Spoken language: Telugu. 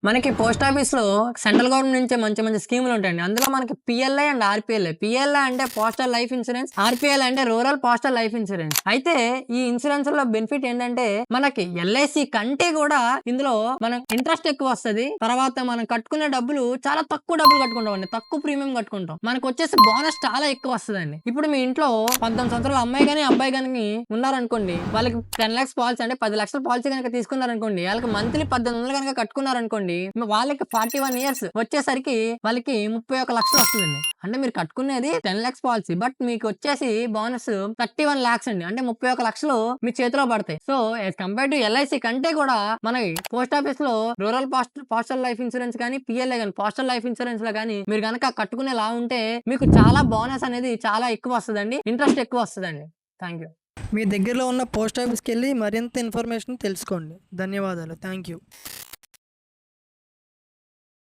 మనకి పోస్ట్ ఆఫీస్‌లో సెంట్రల్ గవర్నమెంట్ నుంచి మంచి మంచి స్కీములు ఉంటాయండి. అందులో మనకి పీఎల్ఐ అండ్ ఆర్‌పీఎల్ఐ. పీఎల్ఐ అంటే పోస్టల్ లైఫ్ ఇన్స్యూరెన్స్. ఆర్‌పీఎల్ఐ అంటే రూరల్ పోస్టల్ లైఫ్ ఇన్స్యూరెన్స్. అయితే ఈ ఇన్స్యూరెన్స్‌లో బెనిఫిట్ ఏంటంటే మనకి ఎల్ఐసి కంటే కూడా ఇందులో మనకు ఇంట్రెస్ట్ ఎక్కువ వస్తది. తర్వాత మనం కట్టుకునే డబ్బులు చాలా తక్కువ డబ్బులు కట్టుకుంటామండి. తక్కువ ప్రీమియం కట్టుకుంటాం. మనకొచ్చేసి బోనస్ చాలా ఎక్కువ వస్తదండి. ఇప్పుడు మీ ఇంట్లో 18 సంవత్సరాల అమ్మాయి గాని, అబ్బాయి గాని ఉన్నారనుకోండి. వాళ్ళకి 10,00,000 పాలిసీ అంటే 10,00,000 పాలిసీ గనక తీసుకున్నారనుకోండి. ఆళ్ళకి మంత్లీ 1800 గనక కట్టుకున్నారనుకోండి. వాళ్ళకి 41 ఇయర్స్ వచ్చేసరికి వాళ్ళకి 31,00,000 వస్తదండి. అంటే మీరు కట్టుకునేది 10,00,000 పాలిసీ. బట్ మీకొచ్చేసి బోనస్ 31,00,000 అండి. అంటే 31,00,000 మీ చేతిలో పడతాయి. So, as compared to LIC కంటే కూడా మనకి పోస్ట్ ఆఫీస్‌లో రూరల్ పోస్టల్ లైఫ్ ఇన్స్యూరెన్స్ గాని, పీఎల్ఐ గాని, పోస్టల్ లైఫ్ ఇన్స్యూరెన్స్‌లో గాని మీరు గనక కట్టుకునేలా ఉంటే మీకు చాలా బోనస్ అనేది చాలా ఎక్కువ వస్తదండి. ఇంట్రెస్ట్ ఎక్కువ వస్తదండి. Thank you. మీ దగ్గరలో ఉన్న పోస్ట్ ఆఫీస్‌కెళ్ళి మరింత ఇన్ఫర్మేషన్ తెలుసుకోండి. ధన్యవాదాలు. Thank you.